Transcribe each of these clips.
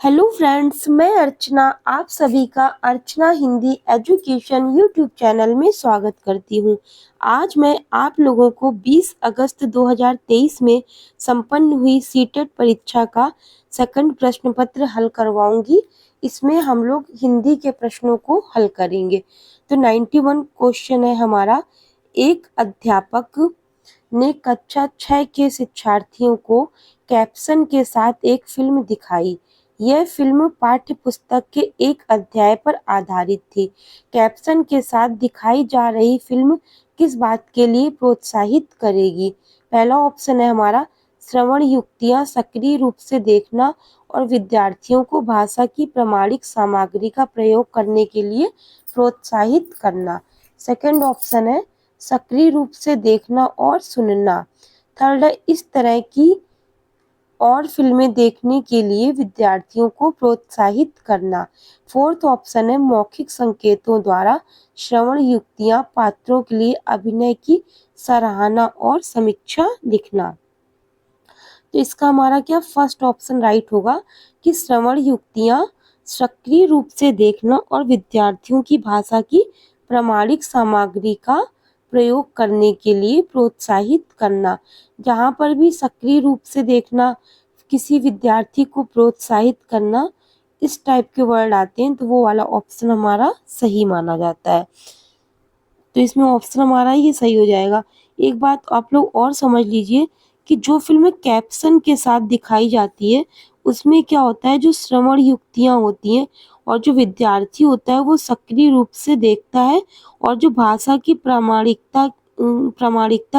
Hello friends, मैं अर्चना आप सभी का अर्चना हिंदी एजुकेशन यूट्यूब चैनल में स्वागत करती हूँ। आज मैं आप लोगों को 20 अगस्त 2023 में संपन्न हुई सीटेट परीक्षा का सेकंड प्रश्न पत्र हल करवाऊंगी। इसमें हम लोग हिंदी के प्रश्नों को हल करेंगे। तो 91 क्वेश्चन है हमारा। एक अध्यापक ने कक्षा 6 के शिक्षार्थियों को कैप्शन के साथ एक फिल्म दिखाई। यह फिल्म पाठ्य पुस्तक के एक अध्याय पर आधारित थी। कैप्शन के साथ दिखाई जा रही फिल्म किस बात के लिए प्रोत्साहित करेगी? पहला ऑप्शन है हमारा श्रवण युक्तियां सक्रिय रूप से देखना और विद्यार्थियों को भाषा की प्रामाणिक सामग्री का प्रयोग करने के लिए प्रोत्साहित करना। सेकंड ऑप्शन है सक्रिय रूप से देखना और सुनना। थर्ड है इस तरह की और फिल्में देखने के लिए विद्यार्थियों को प्रोत्साहित करना। फोर्थ ऑप्शन है मौखिक संकेतों द्वारा श्रवण युक्तियां पात्रों के लिए अभिनय की सराहना और समीक्षा लिखना। तो इसका हमारा क्या फर्स्ट ऑप्शन राइट होगा कि श्रवण युक्तियां सक्रिय रूप से देखना और विद्यार्थियों की भाषा की प्रामाणिक सामग्री का प्रयोग करने के लिए प्रोत्साहित करना। जहाँ पर भी सक्रिय रूप से देखना, किसी विद्यार्थी को प्रोत्साहित करना, इस टाइप के वर्ड आते हैं तो वो वाला ऑप्शन हमारा सही माना जाता है। तो इसमें ऑप्शन हमारा ये सही हो जाएगा। एक बात आप लोग और समझ लीजिए कि जो फिल्म कैप्शन के साथ दिखाई जाती है उसमें क्या होता है, जो श्रवण युक्तियां होती हैं और जो विद्यार्थी होता है वो सक्रिय रूप से देखता है और जो भाषा की प्रामाणिकता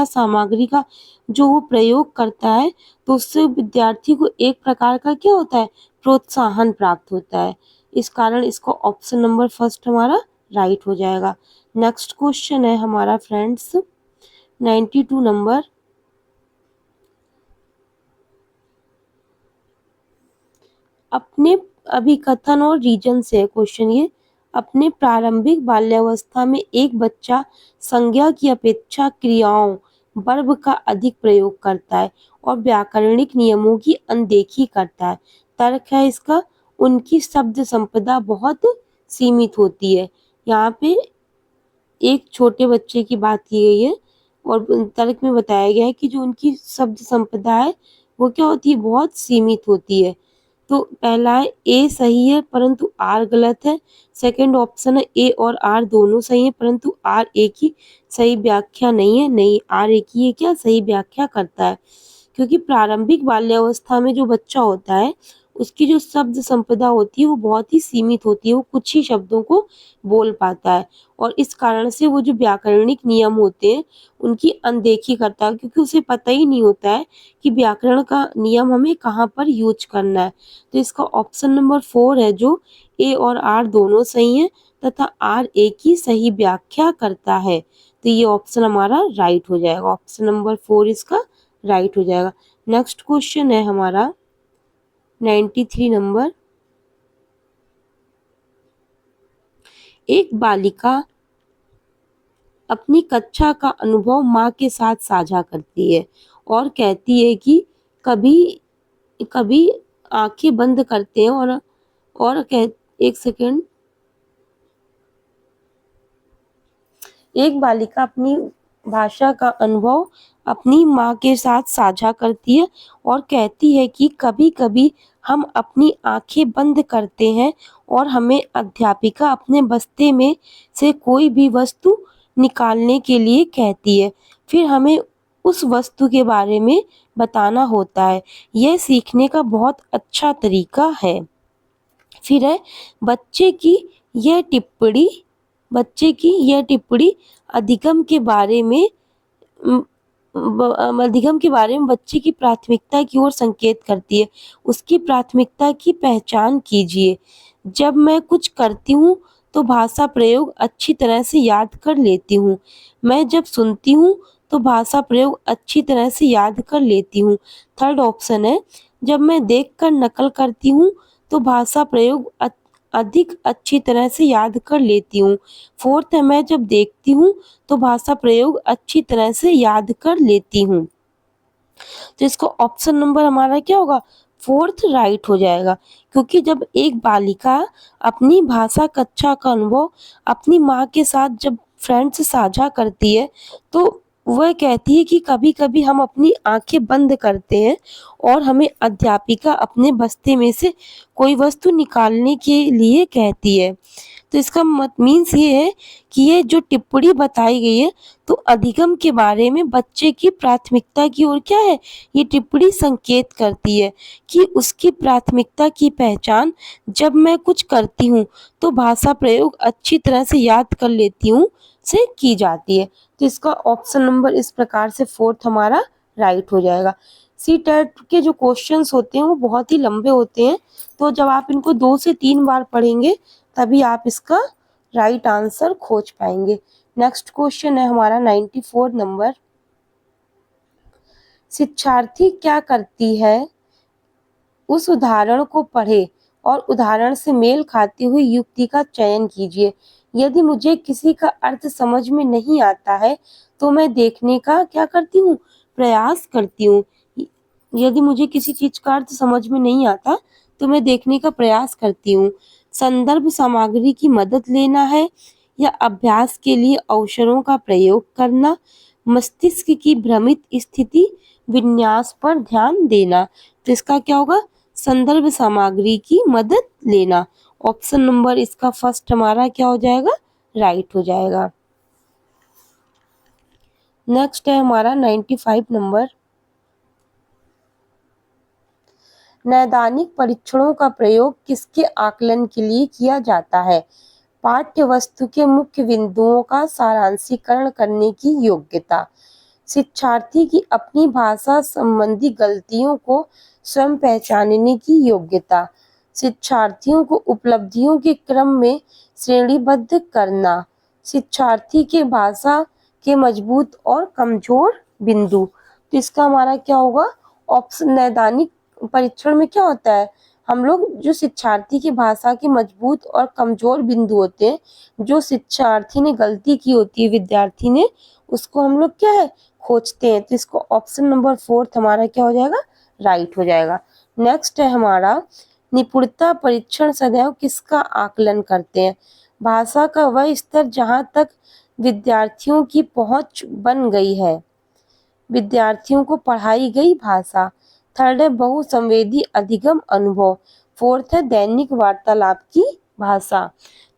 सामग्री का जो वो प्रयोग करता है तो उससे विद्यार्थी को एक प्रकार का क्या होता है, प्रोत्साहन प्राप्त होता है। इस कारण इसको ऑप्शन नंबर फर्स्ट हमारा राइट हो जाएगा। नेक्स्ट क्वेश्चन है हमारा फ्रेंड्स 92 नंबर। अपने अभिकथन और रीजन से क्वेश्चन ये। अपने प्रारंभिक बाल्यावस्था में एक बच्चा संज्ञा की अपेक्षा क्रियाओं वर्ब का अधिक प्रयोग करता है और व्याकरणिक नियमों की अनदेखी करता है। तर्क है इसका, उनकी शब्द संपदा बहुत सीमित होती है। यहाँ पे एक छोटे बच्चे की बात की गई है और तर्क में बताया गया है कि जो उनकी शब्द संपदा है वो क्या होती है, बहुत सीमित होती है। तो पहला है ए सही है परंतु आर गलत है। सेकंड ऑप्शन है ए और आर दोनों सही है परंतु आर ए की सही व्याख्या नहीं है। नहीं, आर ए की ये क्या सही व्याख्या करता है, क्योंकि प्रारंभिक बाल्यावस्था में जो बच्चा होता है उसकी जो शब्द संपदा होती है वो बहुत ही सीमित होती है, वो कुछ ही शब्दों को बोल पाता है और इस कारण से वो जो व्याकरणिक नियम होते हैं उनकी अनदेखी करता है, क्योंकि उसे पता ही नहीं होता है कि व्याकरण का नियम हमें कहाँ पर यूज करना है। तो इसका ऑप्शन नंबर 4 है जो ए और आर दोनों सही हैं तथा आर ए की सही व्याख्या करता है। तो ये ऑप्शन हमारा राइट हो जाएगा, ऑप्शन नंबर 4 इसका राइट हो जाएगा। नेक्स्ट क्वेश्चन है हमारा 93 नंबर। एक बालिका अपनी कक्षा का अनुभव माँ के साथ साझा करती है और कहती है कि कभी कभी आंखें बंद करते हैं और कह एक सेकेंड। एक बालिका अपनी भाषा का अनुभव अपनी माँ के साथ साझा करती है और कहती है कि कभी कभी हम अपनी आंखें बंद करते हैं और हमें अध्यापिका अपने बस्ते में से कोई भी वस्तु निकालने के लिए कहती है, फिर हमें उस वस्तु के बारे में बताना होता है। यह सीखने का बहुत अच्छा तरीका है। फिर है यह टिप्पणी बच्चे की यह टिप्पणी अधिगम के बारे में बच्चे की प्राथमिकता की ओर संकेत करती है। उसकी प्राथमिकता की पहचान कीजिए। जब मैं कुछ करती हूँ तो भाषा प्रयोग अच्छी तरह से याद कर लेती हूँ। मैं जब सुनती हूँ तो भाषा प्रयोग अच्छी तरह से याद कर लेती हूँ। थर्ड ऑप्शन है जब मैं देखकर नकल करती हूँ तो भाषा प्रयोग अधिक अच्छी तरह से याद कर लेती हूँ। फोर्थ है मैं जब देखती हूँ तो भाषा प्रयोग अच्छी तरह से याद कर लेती हूँ। तो इसको ऑप्शन नंबर हमारा क्या होगा, फोर्थ राइट हो जाएगा, क्योंकि जब एक बालिका अपनी भाषा कक्षा का अनुभव अपनी माँ के साथ जब फ्रेंड से साझा करती है, तो वह कहती है कि कभी-कभी हम अपनी आँखें बंद करते हैं और हमें अध्यापिका अपने बस्ते में से कोई वस्तु निकालने के लिए कहती है। तो इसका मीन्स ये है कि ये जो टिप्पणी बताई गई है, तो अधिगम के बारे में बच्चे की प्राथमिकता की ओर क्या है, ये टिप्पणी संकेत करती है कि उसकी प्राथमिकता की पहचान जब मैं कुछ करती हूँ तो भाषा प्रयोग अच्छी तरह से याद कर लेती हूँ से की जाती है। तो इसका ऑप्शन नंबर इस प्रकार से फोर्थ हमारा राइट हो जाएगा। सी टेट के जो क्वेश्चंस होते हैं वो बहुत ही लंबे होते हैं, तो जब आप इनको 2 से 3 बार पढ़ेंगे तभी आप इसका राइट आंसर खोज पाएंगे। नेक्स्ट क्वेश्चन है हमारा 94 नंबर। शिक्षार्थी क्या करती है, उस उदाहरण को पढ़े और उदाहरण से मेल खाती हुई युक्ति का चयन कीजिए। यदि मुझे किसी का अर्थ समझ में नहीं आता है तो मैं देखने का क्या करती हूँ, प्रयास करती हूँ। यदि मुझे किसी चीज का अर्थ समझ में नहीं आता तो मैं देखने का प्रयास करती हूँ। संदर्भ सामग्री की मदद लेना है या अभ्यास के लिए अवसरों का प्रयोग करना, मस्तिष्क की भ्रमित स्थिति विन्यास पर ध्यान देना। तो इसका क्या होगा, संदर्भ सामग्री की मदद लेना। ऑप्शन नंबर इसका फर्स्ट हमारा क्या हो जाएगा, राइट हो जाएगा। नेक्स्ट है हमारा 95 नंबर। नैदानिक परीक्षणों का प्रयोग किसके आकलन के लिए किया जाता है? पाठ्य वस्तु के मुख्य बिंदुओं का सारांशीकरण करने की योग्यता, शिक्षार्थी की अपनी भाषा संबंधी गलतियों को स्वयं पहचानने की योग्यता, शिक्षार्थियों को उपलब्धियों के क्रम में श्रेणीबद्ध करना, शिक्षार्थी के भाषा के मजबूत और कमजोर बिंदु। तो इसका हमारा क्या होगा, ऑप्शन नैदानिक परीक्षण में क्या होता है, हम लोग जो शिक्षार्थी की भाषा के मजबूत और कमजोर बिंदु होते हैं, जो शिक्षार्थी ने गलती की होती है विद्यार्थी ने, उसको हम लोग क्या है, खोजते हैं। तो इसको ऑप्शन नंबर फोर्थ हमारा क्या हो जाएगा, राइट हो जाएगा। नेक्स्ट है हमारा निपुणता परीक्षण सदैव किसका आकलन करते हैं? भाषा का वह स्तर जहां तक विद्यार्थियों की पहुंच बन गई है, विद्यार्थियों को पढ़ाई गई भाषा। थर्ड है बहुसंवेदी अधिगम अनुभव। फोर्थ है दैनिक वार्तालाप की भाषा।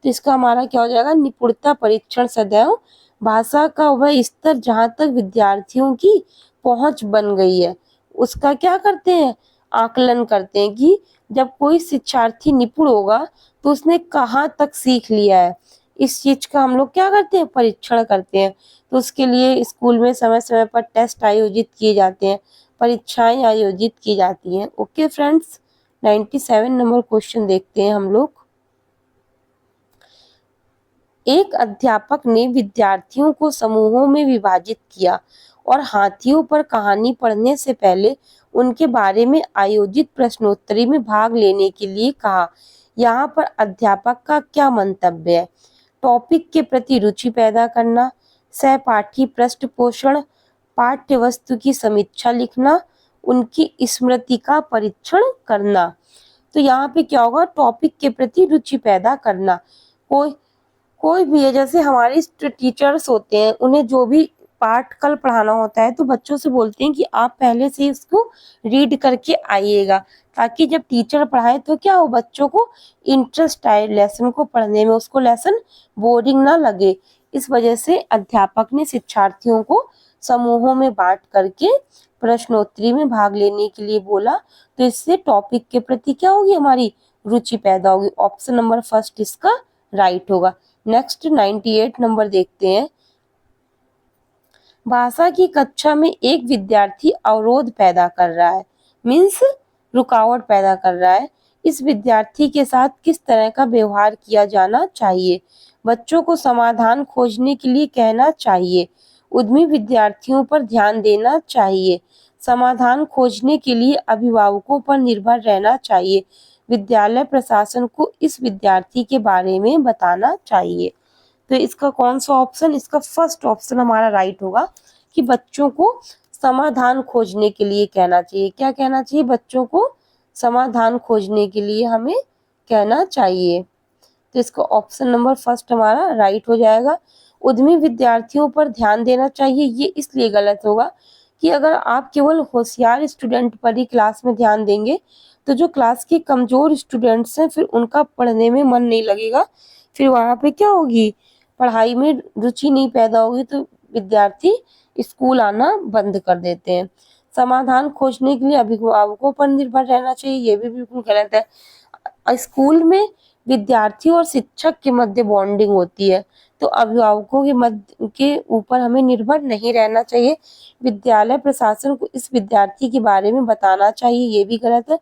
तो इसका हमारा क्या हो जाएगा, निपुणता परीक्षण सदैव भाषा का वह स्तर जहां तक विद्यार्थियों की पहुंच बन गई है, उसका क्या करते हैं, आकलन करते हैं कि जब कोई शिक्षार्थी निपुण होगा तो उसने कहाँ तक सीख लिया है, इस चीज का हम लोग क्या करते हैं, परीक्षण करते हैं। तो उसके लिए स्कूल में समय समय पर टेस्ट आयोजित किए जाते हैं, परीक्षाएं आयोजित की जाती हैं। ओके फ्रेंड्स, 97 नंबर क्वेश्चन देखते हैं हम लोग। एक अध्यापक ने विद्यार्थियों को समूहों में विभाजित किया और हाथियों पर कहानी पढ़ने से पहले उनके बारे में आयोजित प्रश्नोत्तरी में भाग लेने के लिए कहा। यहाँ पर अध्यापक का क्या मंतव्य है? टॉपिक के प्रति रुचि पैदा करना, सहपाठी पृष्ठपोषण, पाठ्य वस्तु की समीक्षा लिखना, उनकी स्मृति का परीक्षण करना। तो यहाँ पे क्या होगा, टॉपिक के प्रति रुचि पैदा करना। कोई भी है, जैसे हमारे टीचर्स होते हैं, उन्हें जो भी पाठ कल पढ़ाना होता है तो बच्चों से बोलते हैं कि आप पहले से इसको रीड करके आइएगा, ताकि जब टीचर पढ़ाए तो क्या हो, बच्चों को इंटरेस्ट आए लेसन को पढ़ने में, उसको लेसन बोरिंग ना लगे। इस वजह से अध्यापक ने शिक्षार्थियों को समूहों में बांट करके प्रश्नोत्तरी में भाग लेने के लिए बोला। तो इससे टॉपिक के प्रति क्या होगी, हमारी रुचि पैदा होगी। ऑप्शन नंबर फर्स्ट इसका राइट होगा। नेक्स्ट 98 नंबर देखते हैं। भाषा की कक्षा में एक विद्यार्थी अवरोध पैदा कर रहा है, मीन्स रुकावट पैदा कर रहा है। इस विद्यार्थी के साथ किस तरह का व्यवहार किया जाना चाहिए? बच्चों को समाधान खोजने के लिए कहना चाहिए, उद्यमी विद्यार्थियों पर ध्यान देना चाहिए, समाधान खोजने के लिए अभिभावकों पर निर्भर रहना चाहिए, विद्यालय प्रशासन को इस विद्यार्थी के बारे में बताना चाहिए। तो इसका कौन सा ऑप्शन, इसका फर्स्ट ऑप्शन हमारा राइट होगा कि बच्चों को समाधान खोजने के लिए कहना चाहिए। क्या कहना चाहिए, बच्चों को समाधान खोजने के लिए हमें कहना चाहिए। तो इसका ऑप्शन नंबर फर्स्ट हमारा राइट हो जाएगा। उद्यमी विद्यार्थियों पर ध्यान देना चाहिए, ये इसलिए गलत होगा कि अगर आप केवल होशियार स्टूडेंट पर ही क्लास में ध्यान देंगे तो जो क्लास के कमजोर स्टूडेंट्स हैं फिर उनका पढ़ने में मन नहीं लगेगा, फिर वहाँ पे क्या होगी, पढ़ाई में रुचि नहीं पैदा होगी, तो विद्यार्थी स्कूल आना बंद कर देते हैं। समाधान खोजने के लिए अभिभावकों पर निर्भर रहना चाहिए, ये भी बिल्कुल गलत है। स्कूल में विद्यार्थी और शिक्षक के मध्य बॉन्डिंग होती है, तो अभिभावकों के मध्य के ऊपर हमें निर्भर नहीं रहना चाहिए। विद्यालय प्रशासन को इस विद्यार्थी के बारे में बताना चाहिए, ये भी गलत है,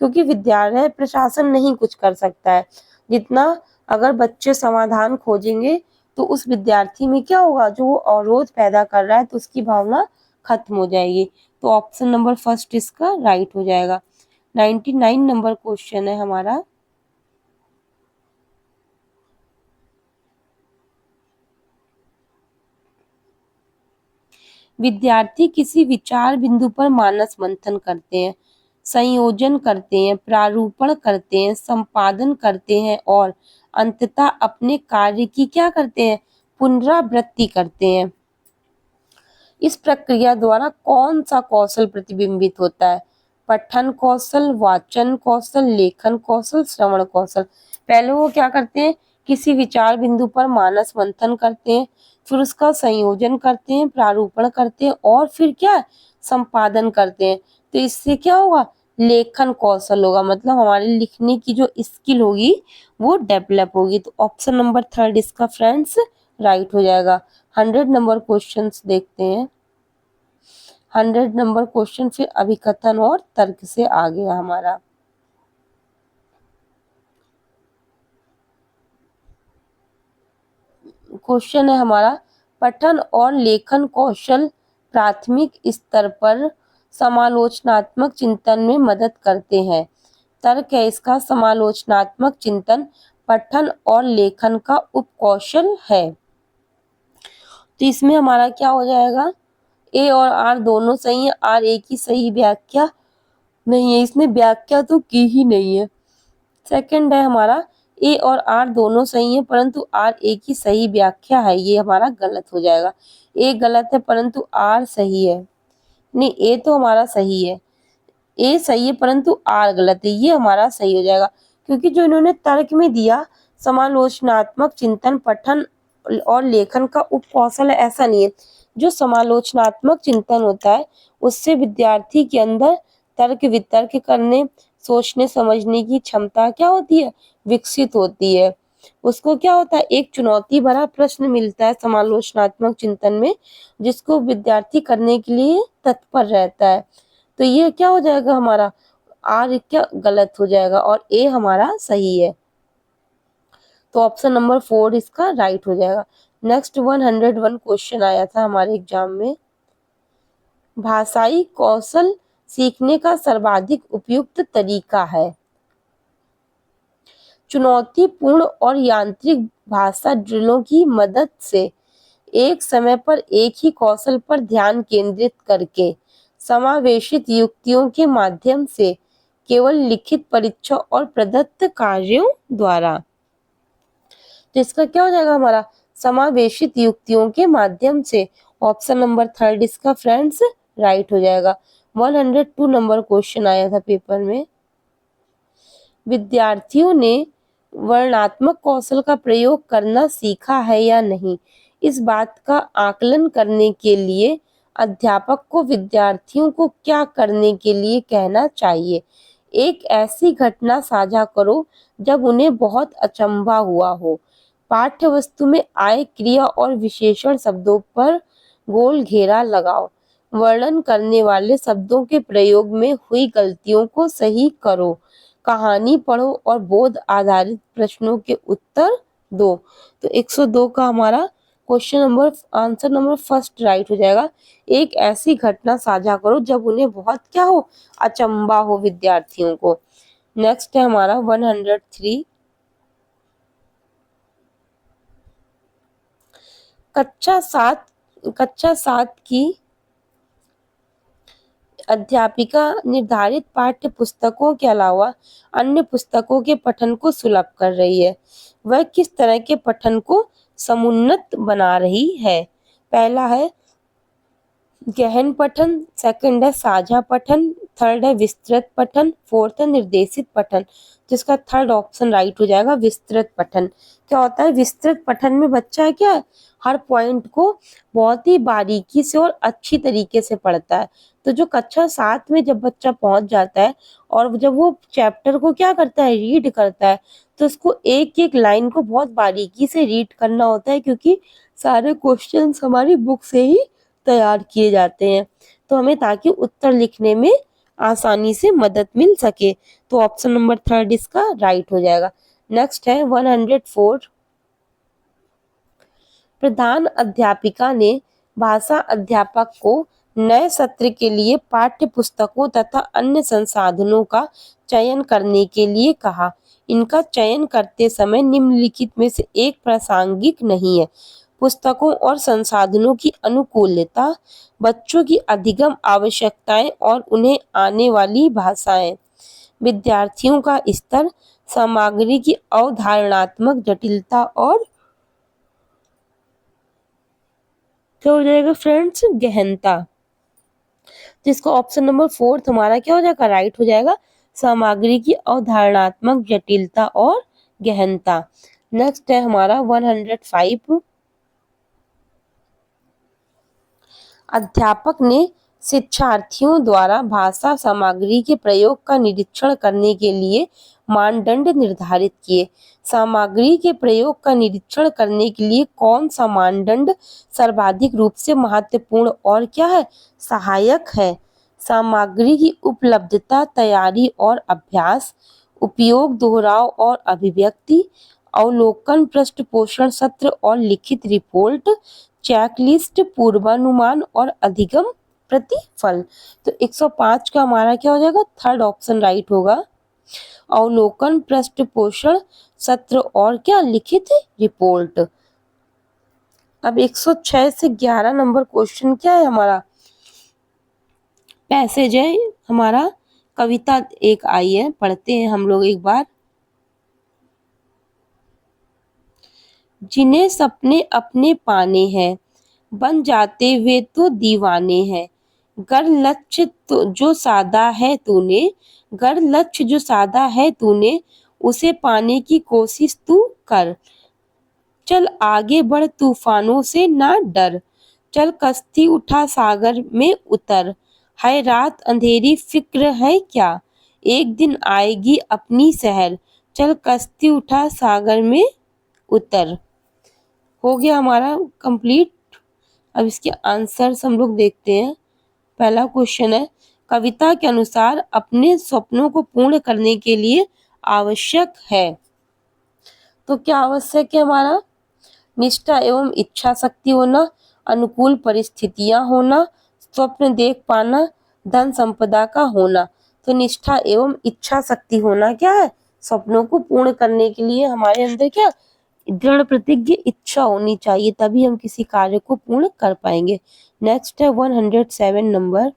क्योंकि विद्यालय प्रशासन नहीं कुछ कर सकता है। जितना अगर बच्चे समाधान खोजेंगे तो उस विद्यार्थी में क्या होगा, जो वो अवरोध पैदा कर रहा है तो उसकी भावना खत्म हो जाएगी। तो ऑप्शन नंबर फर्स्ट इसका राइट हो जाएगा। 99 नंबर क्वेश्चन है हमारा। विद्यार्थी किसी विचार बिंदु पर मानस मंथन करते हैं, संयोजन करते हैं, प्रारूपण करते हैं, संपादन करते हैं और अंततः अपने कार्य की क्या करते हैं, पुनरावृत्ति करते हैं। इस प्रक्रिया द्वारा कौन सा कौशल प्रतिबिंबित होता है? पठन कौशल, वाचन कौशल, लेखन कौशल, श्रवण कौशल। पहले वो क्या करते हैं, किसी विचार बिंदु पर मानस मंथन करते हैं, फिर उसका संयोजन करते हैं, प्रारूपण करते हैं और फिर क्या, संपादन करते हैं। तो इससे क्या होगा, लेखन कौशल होगा, मतलब हमारे लिखने की जो स्किल होगी वो डेवलप होगी। तो ऑप्शन नंबर थर्ड इसका फ्रेंड्स राइट हो जाएगा। 100 नंबर क्वेश्चंस देखते हैं। 100 नंबर क्वेश्चन फिर अभिकथन और तर्क से आ गया हमारा। क्वेश्चन है हमारा, पठन और लेखन कौशल प्राथमिक स्तर पर समालोचनात्मक चिंतन में मदद करते हैं। तर्क है इसका, समालोचनात्मक चिंतन पठन और लेखन का उपकौशल है। तो इसमें हमारा क्या हो जाएगा, ए और आर दोनों सही है, आर ए की सही व्याख्या नहीं है, इसने व्याख्या तो की ही नहीं है। सेकंड है हमारा, ए और आर दोनों सही है परंतु आर ए की सही व्याख्या है, ये हमारा गलत हो जाएगा। ए गलत है परंतु आर सही है, नहीं ए तो हमारा सही है, ए सही है परंतु आर गलत है, ये हमारा सही हो जाएगा। क्योंकि जो इन्होंने तर्क में दिया समालोचनात्मक चिंतन पठन और लेखन का उपकौशल है, ऐसा नहीं है। जो समालोचनात्मक चिंतन होता है उससे विद्यार्थी के अंदर तर्क वितर्क करने, सोचने समझने की क्षमता क्या होती है, विकसित होती है। उसको क्या होता है, एक चुनौती भरा प्रश्न मिलता है समालोचनात्मक चिंतन में, जिसको विद्यार्थी करने के लिए तत्पर रहता है। तो ये क्या हो जाएगा हमारा, आर क्या गलत हो जाएगा और ए हमारा सही है। तो ऑप्शन नंबर 4 इसका राइट हो जाएगा। नेक्स्ट 101 क्वेश्चन आया था हमारे एग्जाम में, भाषाई कौशल सीखने का सर्वाधिक उपयुक्त तरीका है। चुनौतीपूर्ण और यांत्रिक भाषा ड्रिलों की मदद से एक समय पर एक ही कौशल पर ध्यान केंद्रित करके समावेशित युक्तियों के माध्यम से केवल लिखित परीक्षा और प्रदत्त कार्यों द्वारा। तो इसका क्या हो जाएगा हमारा, समावेशित युक्तियों के माध्यम से। ऑप्शन नंबर थर्ड इसका फ्रेंड्स राइट हो जाएगा। 102 नंबर क्वेश्चन आया था पेपर में, विद्यार्थियों ने वर्णनात्मक कौशल का प्रयोग करना सीखा है या नहीं, इस बात का आकलन करने के लिए अध्यापक को विद्यार्थियों को क्या करने के लिए कहना चाहिए। एक ऐसी घटना साझा करो जब उन्हें बहुत अचंभा हुआ हो। पाठ्य वस्तु में आए क्रिया और विशेषण शब्दों पर गोल घेरा लगाओ। वर्णन करने वाले शब्दों के प्रयोग में हुई गलतियों को सही करो। कहानी पढ़ो और बोध आधारित प्रश्नों के उत्तर दो। तो 102 का हमारा question number answer number first right हो जाएगा। एक ऐसी घटना साझा करो जब उन्हें बहुत क्या हो, अचंभा हो विद्यार्थियों को। नेक्स्ट है हमारा 103, कक्षा सात की अध्यापिका निर्धारित पाठ्य पुस्तकों के अलावा अन्य पुस्तकों के पठन को सुलभ कर रही है। वह किस तरह के पठन को समुन्नत बना रही है? पहला है गहन पठन, सेकंड है साझा पठन, थर्ड है विस्तृत पठन, फोर्थ है निर्देशित पठन। जिसका थर्ड ऑप्शन राइट हो जाएगा विस्तृत पठन। क्या होता है विस्तृत पठन में? बच्चा है क्या हर पॉइंट को बहुत ही बारीकी से और अच्छी तरीके से पढ़ता है। तो जो कक्षा 7 में जब बच्चा पहुंच जाता है और जब वो चैप्टर को क्या करता है रीड करता है, तो उसको एक एक लाइन को बहुत बारीकी से रीड करना होता है, क्योंकि सारे क्वेश्चंस हमारी बुक से ही तैयार किए जाते हैं। तो हमें ताकि उत्तर लिखने में आसानी से मदद मिल सके। तो ऑप्शन नंबर थर्ड इसका राइट हो जाएगा। नेक्स्ट है 104। प्रधान अध्यापिका ने भाषा अध्यापक को नए सत्र के लिए पाठ्य पुस्तकों तथा अन्य संसाधनों का चयन करने के लिए कहा। इनका चयन करते समय निम्नलिखित में से एक प्रासंगिक नहीं है। पुस्तकों और संसाधनों की अनुकूलता, बच्चों की अधिगम आवश्यकताएं और उन्हें आने वाली भाषाएं, विद्यार्थियों का स्तर, सामग्री की अवधारणात्मक जटिलता और क्या हो जाएगा फ्रेंड्स गहनता। जिसका ऑप्शन नंबर फोर्थ हमारा क्या हो जाएगा राइट हो जाएगा, सामग्री की अवधारणात्मक जटिलता और गहनता। नेक्स्ट है हमारा 105। अध्यापक ने शिक्षार्थियों द्वारा भाषा सामग्री के प्रयोग का निरीक्षण करने के लिए मानदंड निर्धारित किए। सामग्री के प्रयोग का निरीक्षण करने के लिए कौन सा मानदंड सर्वाधिक रूप से महत्वपूर्ण और क्या है सहायक है? सामग्री की उपलब्धता, तैयारी और अभ्यास, उपयोग, दोहराव और अभिव्यक्ति, अवलोकन, पृष्ठपोषण सत्र और लिखित रिपोर्ट, चेकलिस्ट, पूर्वानुमान और अधिगम प्रतिफल। तो 105 का हमारा क्या हो जाएगा थर्ड ऑप्शन राइट होगा, अवलोकन, पृष्ठपोषण सत्र और क्या लिखित रिपोर्ट। अब 106 से 11 नंबर क्वेश्चन क्या है हमारा पैसेज है हमारा, कविता एक आई है, पढ़ते हैं हम लोग एक बार। जिन्हें सपने अपने पाने हैं, बन जाते वे तो दीवाने हैं। गर लक्ष्य तो जो साधा है तूने, गर लक्ष्य जो साधा है तूने, उसे पाने की कोशिश तू कर। चल आगे बढ़ तूफानों से ना डर, चल कश्ती उठा सागर में उतर। है रात अंधेरी फिक्र है क्या, एक दिन आएगी अपनी सहर। चल कश्ती उठा सागर में उतर। हो गया हमारा कंप्लीट। अब इसके आंसर्स हम लोग देखते हैं। पहला क्वेश्चन है कविता के अनुसार अपने सपनों को पूर्ण करने के लिए आवश्यक है। तो क्या आवश्यक है हमारा निष्ठा एवं इच्छा शक्ति होना, अनुकूल परिस्थितियां होना, स्वप्न देख पाना, धन संपदा का होना। तो निष्ठा एवं इच्छा शक्ति होना क्या है सपनों को पूर्ण करने के लिए हमारे अंदर क्या दृढ़ प्रतिज्ञ इच्छा होनी चाहिए, तभी हम किसी कार्य को पूर्ण कर पाएंगे। नेक्स्ट है 107 नंबर।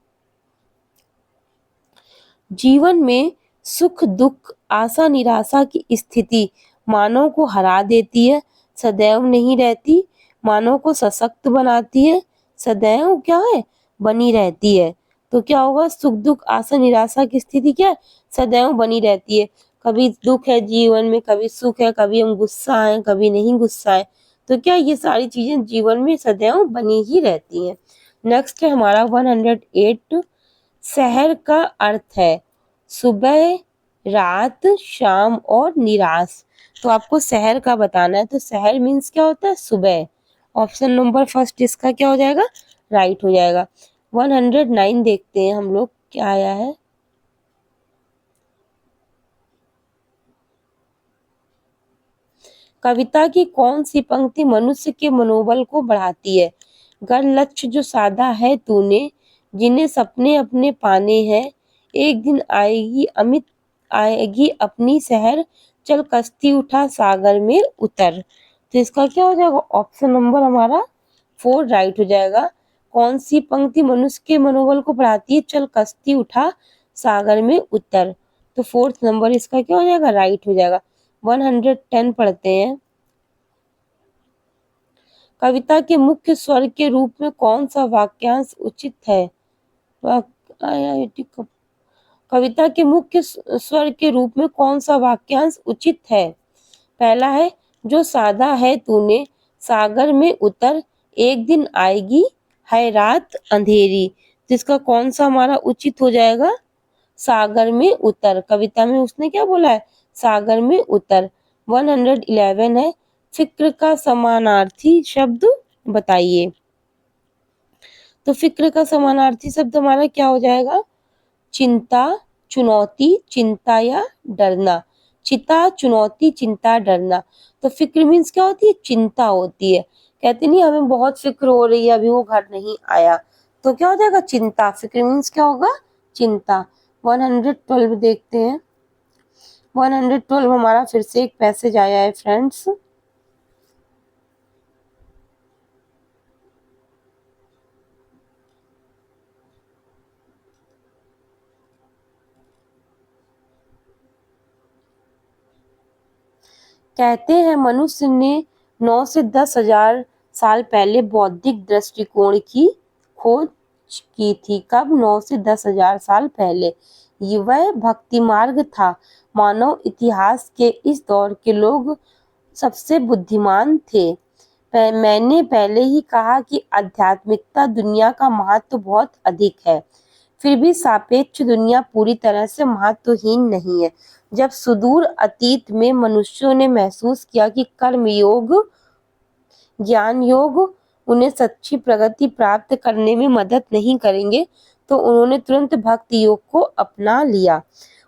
जीवन में सुख दुख आशा निराशा की स्थिति मानव को हरा देती है, सदैव नहीं रहती। मानव को सशक्त बनाती है, सदैव क्या है बनी रहती है। तो क्या होगा सुख दुख आशा निराशा की स्थिति क्या है सदैव बनी रहती है। कभी दुख है जीवन में, कभी सुख है, कभी हम गुस्सा है, कभी नहीं गुस्सा है। तो क्या ये सारी चीजें जीवन में सदैव बनी ही रहती हैं। नेक्स्ट है हमारा 108। शहर का अर्थ है सुबह, रात, शाम और निराश। तो आपको शहर का बताना है। तो शहर मीन्स क्या होता है सुबह। ऑप्शन नंबर फर्स्ट इसका क्या हो जाएगा राइट हो जाएगा। 109 देखते हैं हम लोग क्या आया है। कविता की कौन सी पंक्ति मनुष्य के मनोबल को बढ़ाती है। गर लक्ष्य जो साधा है तूने, जिन्हें सपने अपने पाने हैं, एक दिन आएगी अपनी शहर, चल कश्ती उठा सागर में उतर। तो इसका क्या हो जाएगा ऑप्शन नंबर हमारा 4 राइट हो जाएगा। कौन सी पंक्ति मनुष्य के मनोबल को बढ़ाती है? चल कश्ती उठा सागर में उतर। तो 4th नंबर इसका क्या हो जाएगा? राइट हो जाएगा। 110 पढ़ते हैं। कविता के मुख्य स्वर के रूप में कौन सा वाक्यांश उचित है? कविता के मुख्य स्वर के रूप में कौन सा वाक्यांश उचित है? पहला है, जो साधा है तूने सागर में उतर, एक दिन आएगी है रात अंधेरी। जिसका कौन सा हमारा उचित हो जाएगा? सागर में उतर। कविता में उसने क्या बोला है? सागर में उतर। 111 है, फिक्र का समानार्थी शब्द बताइए। तो फिक्र का समानार्थी शब्द हमारा क्या हो जाएगा? चिंता, चुनौती, चिंता या डरना। चिता, चुनौती, चिंता, डरना। तो फिक्र मीन्स क्या होती है? चिंता होती है। कहते नहीं हमें बहुत फिक्र हो रही है, अभी वो घर नहीं आया, तो क्या हो जाएगा? चिंता। फिक्र मीन्स क्या होगा? चिंता। 112 देखते हैं। 112 हमारा फिर से एक पैसेज आया है फ्रेंड्स। कहते हैं मनुष्य ने 9 से 10,000 साल पहले बौद्धिक दृष्टिकोण की खोज की थी। कब? 9 से 10,000 साल पहले। ये वह भक्ति मार्ग था। मानव इतिहास के इस दौर के लोग सबसे बुद्धिमान थे। मैंने पहले ही कहा कि आध्यात्मिकता दुनिया का महत्व बहुत अधिक है, फिर भी सापेक्ष दुनिया पूरी तरह से महत्वहीन नहीं है। जब सुदूर अतीत में मनुष्यों ने महसूस किया कि कर्म योग, ज्ञान योग उन्हें सच्ची प्रगति प्राप्त करने में मदद नहीं करेंगे, तो उन्होंने तुरंत भक्ति योग को अपना लिया।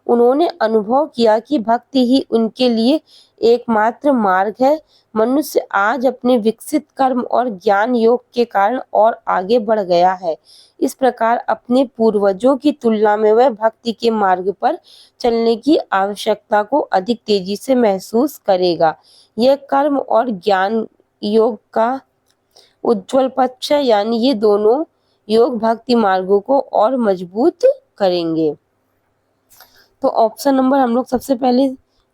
उन्होंने अनुभव किया कि भक्ति ही उनके लिए एकमात्र मार्ग है। मनुष्य आज अपने विकसित कर्म और ज्ञान योग के कारण और आगे बढ़ गया है। इस प्रकार अपने पूर्वजों की तुलना में वह भक्ति के मार्ग पर चलने की आवश्यकता को अधिक तेजी से महसूस करेगा। यह कर्म और ज्ञान योग का उज्जवल पक्ष है, यानी ये दोनों योग भक्ति मार्गों को और मजबूत करेंगे। तो ऑप्शन नंबर हम लोग सबसे पहले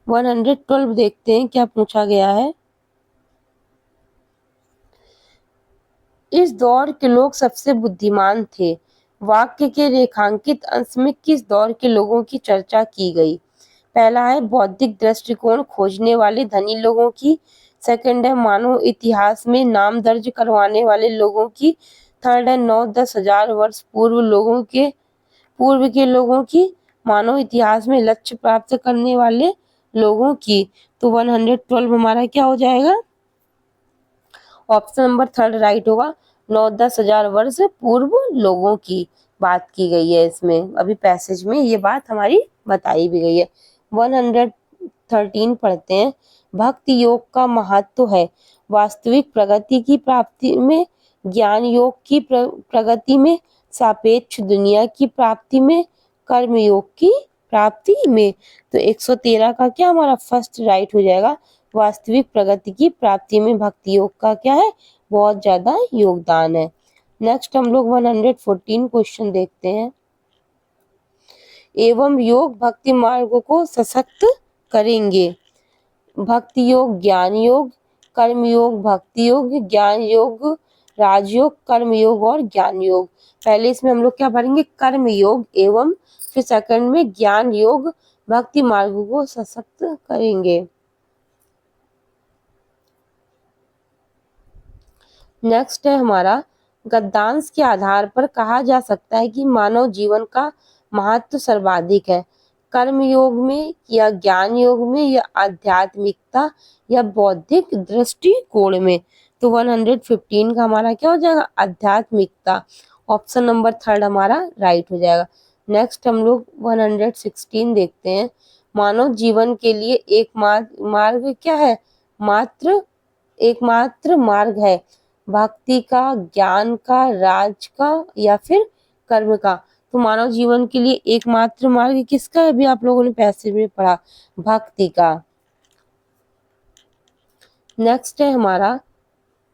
112 देखते हैं क्या पूछा गया है। इस दौर के लोग सबसे बुद्धिमान थे। वाक्य के रेखांकित अंश में किस दौर के लोगों की चर्चा की गई? पहला है बौद्धिक दृष्टिकोण खोजने वाले धनी लोगों की। सेकंड है मानव इतिहास में नाम दर्ज करवाने वाले लोगों की। थर्ड है 9-10 हजार वर्ष पूर्व के लोगों की। मानव इतिहास में लक्ष्य प्राप्त करने वाले लोगों की। तो 112 हमारा क्या हो जाएगा? ऑप्शन नंबर थर्ड राइट होगा। 9-10 हजार वर्ष पूर्व लोगों की बात की गई है इसमें, अभी पैसेज में ये बात हमारी बताई भी गई है। 113 पढ़ते हैं। भक्ति योग का महत्व है वास्तविक प्रगति की प्राप्ति में, ज्ञान योग की प्रगति में, सापेक्ष दुनिया की प्राप्ति में, कर्म योग की प्राप्ति में। तो 113 का क्या हमारा फर्स्ट राइट हो जाएगा। वास्तविक प्रगति की प्राप्ति में भक्ति योग का क्या है? बहुत ज्यादा योगदान है। नेक्स्ट हम लोग 114 क्वेश्चन देखते हैं। एवं योग भक्ति मार्ग को सशक्त करेंगे। भक्ति योग, ज्ञान योग, कर्म योग, भक्ति योग, ज्ञान योग, राजयोग, कर्म योग और ज्ञान योग। पहले इसमें हम लोग क्या पढ़ेंगे? कर्म योग एवं, फिर सेकंड में ज्ञान योग भक्ति मार्ग को सशक्त करेंगे। नेक्स्ट है हमारा गद्यांश के आधार पर कहा जा सकता है कि मानव जीवन का महत्व सर्वाधिक है। कर्म योग में या ज्ञान योग में या आध्यात्मिकता या बौद्धिक दृष्टिकोण में। तो 115 का हमारा क्या हो जाएगा? आध्यात्मिकता। ऑप्शन नंबर थर्ड हमारा राइट हो जाएगा। नेक्स्ट हम लोग 116 देखते हैं। मानव जीवन के लिए एक मार्ग क्या है? एकमात्र मार्ग है भक्ति का, ज्ञान का, राज का या फिर कर्म का। तो मानव जीवन के लिए एकमात्र मार्ग किसका है? अभी आप लोगों ने पैसेज में पढ़ा, भक्ति का। नेक्स्ट है हमारा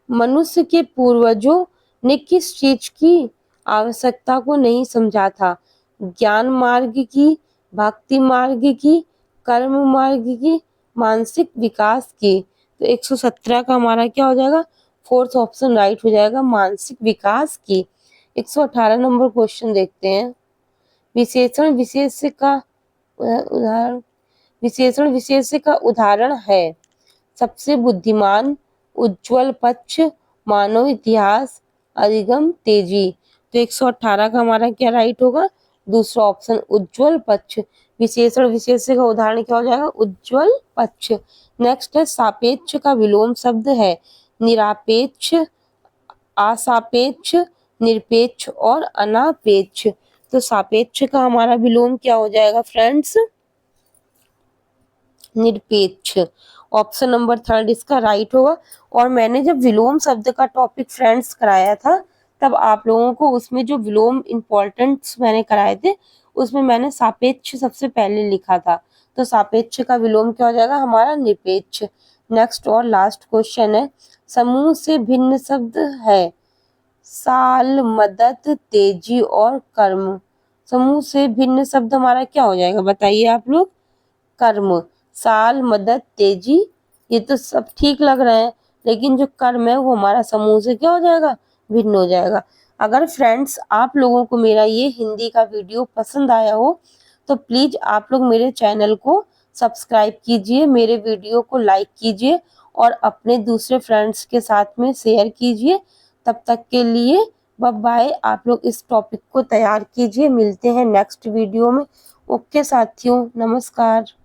मनुष्य के पूर्वजों ने किस चीज की आवश्यकता को नहीं समझा था? ज्ञान मार्ग की, भक्ति मार्ग की, कर्म मार्ग की, मानसिक विकास की। तो 117 का हमारा क्या हो जाएगा? फोर्थ ऑप्शन राइट हो जाएगा, मानसिक विकास की। 118 नंबर क्वेश्चन देखते हैं। विशेषण विशेष का उदाहरण, विशेषण विशेष का उदाहरण है। सबसे बुद्धिमान, उज्जवल पक्ष, मानव इतिहास, अधिगम तेजी। तो 118 का हमारा क्या राइट होगा? दूसरा ऑप्शन उज्जवल पक्ष। विशेषण विशेष का उदाहरण क्या हो जाएगा? उज्जवल पक्ष। नेक्स्ट है सापेक्ष का विलोम शब्द है निरापेक्ष, असापेक्ष, निरपेक्ष और अनापेक्ष। तो सापेक्ष का हमारा विलोम क्या हो जाएगा फ्रेंड्स? निरपेक्ष। ऑप्शन नंबर थर्ड इसका राइट होगा। और मैंने जब विलोम शब्द का टॉपिक फ्रेंड्स कराया था, तब आप लोगों को उसमें जो विलोम इम्पोर्टेंट्स मैंने कराए थे, उसमें मैंने सापेक्ष सबसे पहले लिखा था। तो सापेक्ष का विलोम क्या हो जाएगा? हमारा निरपेक्ष। नेक्स्ट और लास्ट क्वेश्चन है, समूह से भिन्न शब्द है साल, मदद, तेजी और कर्म। समूह से भिन्न शब्द हमारा क्या हो जाएगा? बताइए आप लोग। कर्म। साल, मदद, तेजी, ये तो सब ठीक लग रहे हैं, लेकिन जो कर्म है वो हमारा समूह से क्या हो जाएगा? भिन्न हो जाएगा। अगर फ्रेंड्स आप लोगों को मेरा ये हिंदी का वीडियो पसंद आया हो, तो प्लीज आप लोग मेरे चैनल को सब्सक्राइब कीजिए, मेरे वीडियो को लाइक कीजिए और अपने दूसरे फ्रेंड्स के साथ में शेयर कीजिए। तब तक के लिए बाय बाय। आप लोग इस टॉपिक को तैयार कीजिए, मिलते हैं नेक्स्ट वीडियो में। ओके साथियों, नमस्कार।